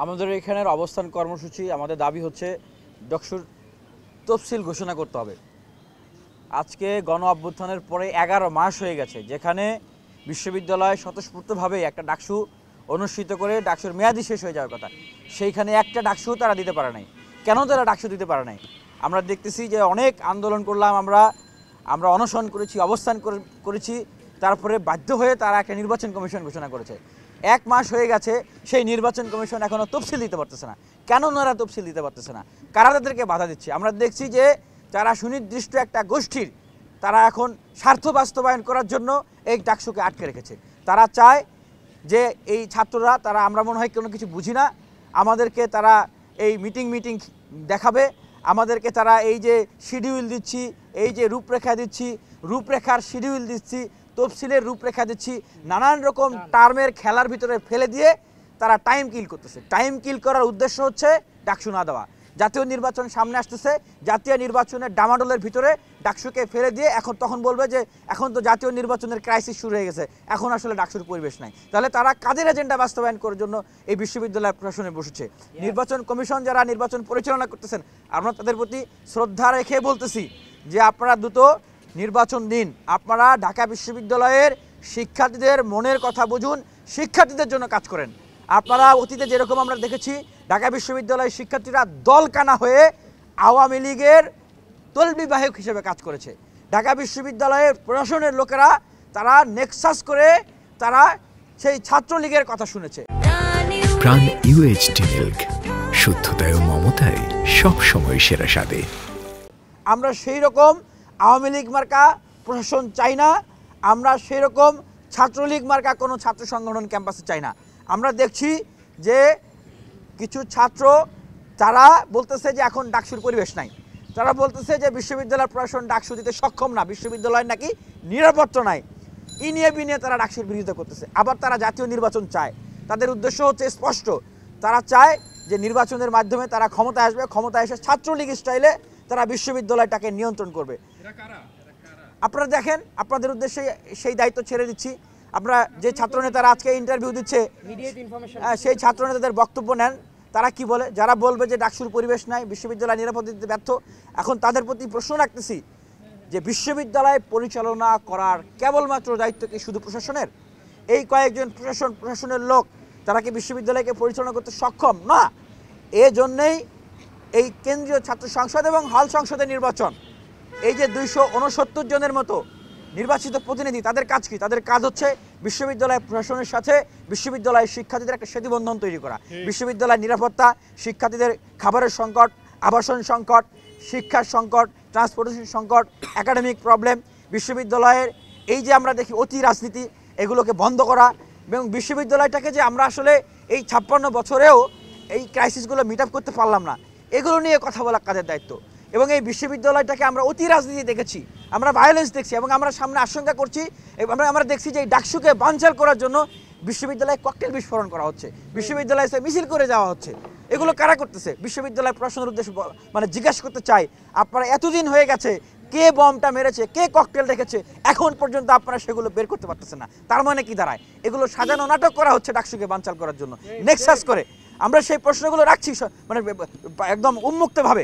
আমাদের এখানের অবস্থান কর্মসূচি আমাদের দাবি হচ্ছে ডাকসুর তফসিল ঘোষণা করতে হবে। আজকে গণ অভ্যুত্থানের পরে 11 মাস হয়ে গেছে, যেখানে বিশ্ববিদ্যালয় স্বতঃস্ফূর্তভাবে একটা ডাকসু অনুষ্ঠিত করে ডাকসুর মেয়াদি শেষ হয়ে যাওয়ার কথা, সেইখানে একটা ডাকসু তারা দিতে পারে নাই। কেন তারা ডাকসু দিতে পারে নাই? আমরা দেখতেছি যে অনেক আন্দোলন করলাম, আমরা অনশন করেছি, অবস্থান করেছি, তারপরে বাধ্য হয়ে তারা একটা নির্বাচন কমিশন ঘোষণা করেছে। 1 মাস হয়ে গেছে, সেই নির্বাচন কমিশন এখনও তফসিল দিতে পারতেছে না। কেন ওনারা তফসিল দিতে পারতেছে না? কারা তাদেরকে বাধা দিচ্ছে? আমরা দেখছি যে যারা সুনির্দিষ্ট একটা গোষ্ঠীর, তারা এখন স্বার্থ বাস্তবায়ন করার জন্য এই ডাকসুকে আটকে রেখেছে। তারা চায় যে এই ছাত্ররা, তারা আমরা মনে হয় কোনো কিছু বুঝি না, আমাদেরকে তারা এই মিটিং দেখাবে, আমাদেরকে তারা এই যে শিডিউল দিচ্ছি, এই যে রূপরেখা দিচ্ছি, রূপরেখার শিডিউল দিচ্ছি, তফসিলের রূপরেখা দিচ্ছি, নানান রকম টার্মের খেলার ভিতরে ফেলে দিয়ে তারা টাইম কিল করতেছে। টাইম কিল করার উদ্দেশ্য হচ্ছে ডাকসু না দেওয়া। জাতীয় নির্বাচন সামনে আসতেছে, জাতীয় নির্বাচনের ডামাডোলের ভিতরে ডাকসুকে ফেলে দিয়ে তখন বলবে যে এখন তো জাতীয় নির্বাচনের ক্রাইসিস শুরু হয়ে গেছে, এখন আসলে ডাকসুর পরিবেশ নাই। তাহলে তারা কাদের এজেন্ডা বাস্তবায়ন করার জন্য এই বিশ্ববিদ্যালয় প্রশাসনে বসেছে? নির্বাচন কমিশন যারা নির্বাচন পরিচালনা করতেছেন, আমরা তাদের প্রতি শ্রদ্ধা রেখে বলতেছি যে আপনারা দ্রুত নির্বাচন দিন। আপনারা ঢাকা বিশ্ববিদ্যালয়ের শিক্ষার্থীদের মনের কথা বুঝুন, শিক্ষার্থীদের জন্য কাজ করেন। আপনারা অতীতে যেরকম আমরা দেখেছি ঢাকা বিশ্ববিদ্যালয়ের শিক্ষার্থীরা দলকানা হয়ে আওয়ামী লীগের তলবিবাহক হিসেবে কাজ করেছে। ঢাকা বিশ্ববিদ্যালয়ের প্রশাসনের লোকেরা তারা নেক্সাস করে তারা সেই ছাত্রলীগের কথা শুনেছে। প্রাণ ইউএইচটি মিল্ক, শুদ্ধতায় ও মমতায় সব সময় সেরা স্বাদে। আমরা সেই রকম আওয়ামী লীগ মার্কা প্রশাসন চাই না, আমরা সেই রকম ছাত্রলীগ মার্কা কোনো ছাত্র সংগঠন ক্যাম্পাসে চাই না। আমরা দেখছি যে কিছু ছাত্র তারা বলতেছে যে এখন ডাকসুর পরিবেশ নাই, তারা বলতেছে যে বিশ্ববিদ্যালয় প্রশাসন ডাকসু দিতে সক্ষম না, বিশ্ববিদ্যালয় নাকি নিরাপত্তা নাই, ইনিয়ে বিনিয়ে তারা ডাকসুর বিরোধিতা করতেছে। আবার তারা জাতীয় নির্বাচন চায়। তাদের উদ্দেশ্য হচ্ছে স্পষ্ট, তারা চায় যে নির্বাচনের মাধ্যমে তারা ক্ষমতায় আসবে, ক্ষমতায় এসে ছাত্রলীগ স্টাইলে তারা বিশ্ববিদ্যালয়টাকে নিয়ন্ত্রণ করবে। আপনারা দেখেন, আপনাদের উদ্দেশ্যে সেই দায়িত্ব ছেড়ে দিচ্ছি। আপনারা যে ছাত্রনেতারা আজকে ইন্টারভিউ দিচ্ছে, সেই ছাত্রনেতাদের বক্তব্য নেন, তারা কি বলে। যারা বলবে যে ডাকসুর পরিবেশ নাই, বিশ্ববিদ্যালয় নিরাপত্তা দিতে ব্যর্থ, এখন তাদের প্রতি প্রশ্ন রাখতেছি যে বিশ্ববিদ্যালয় পরিচালনা করার কেবলমাত্র দায়িত্ব কি শুধু প্রশাসনের? এই কয়েকজন প্রশাসনের লোক তারা কি বিশ্ববিদ্যালয়কে পরিচালনা করতে সক্ষম না? এজন্যই এই কেন্দ্রীয় ছাত্র সংসদ এবং হল সংসদের নির্বাচন, এই যে 269 জনের মতো নির্বাচিত প্রতিনিধি, তাদের কাজ কি? তাদের কাজ হচ্ছে বিশ্ববিদ্যালয় প্রশাসনের সাথে বিশ্ববিদ্যালয়ের শিক্ষার্থীদের একটা সেতুবন্ধন তৈরি করা। বিশ্ববিদ্যালয়ের নিরাপত্তা, শিক্ষার্থীদের খাবারের সংকট, আবাসন সংকট, শিক্ষার সংকট, ট্রান্সপোর্টেশন সংকট, একাডেমিক প্রবলেম, বিশ্ববিদ্যালয়ের এই যে আমরা দেখি অতি রাজনীতি, এগুলোকে বন্ধ করা, এবং বিশ্ববিদ্যালয়টাকে যে আমরা আসলে এই 56 বছরেও এই ক্রাইসিসগুলো মিট আপ করতে পারলাম না, এগুলো নিয়ে কথা বলা কাদের দায়িত্ব? এবং এই বিশ্ববিদ্যালয়টাকে আমরা অতি রাজনীতি দেখেছি, আমরা ভায়োলেন্স দেখছি, এবং আমরা সামনে আশঙ্কা করছি, আমরা দেখছি যে এই ডাকসুকে বানচাল করার জন্য বিশ্ববিদ্যালয়ে ককটেল বিস্ফোরণ করা হচ্ছে, বিশ্ববিদ্যালয়ে মিছিল করে যাওয়া হচ্ছে। এগুলো কারা করতেছে? বিশ্ববিদ্যালয় প্রশাসনের উদ্দেশ্যে মানে জিজ্ঞাসা করতে চাই, আপনারা এতদিন হয়ে গেছে, কে বমটা মেরেছে, কে ককটেল রেখেছে, এখন পর্যন্ত আপনারা সেগুলো বের করতে পারতেছেন না। তার মানে কি দাঁড়ায়? এগুলো সাজানো নাটক করা হচ্ছে ডাকসুকে বানচাল করার জন্য, নেক্সাস করে। আমরা সেই প্রশ্নগুলো রাখছি মানে একদম উন্মুক্তভাবে।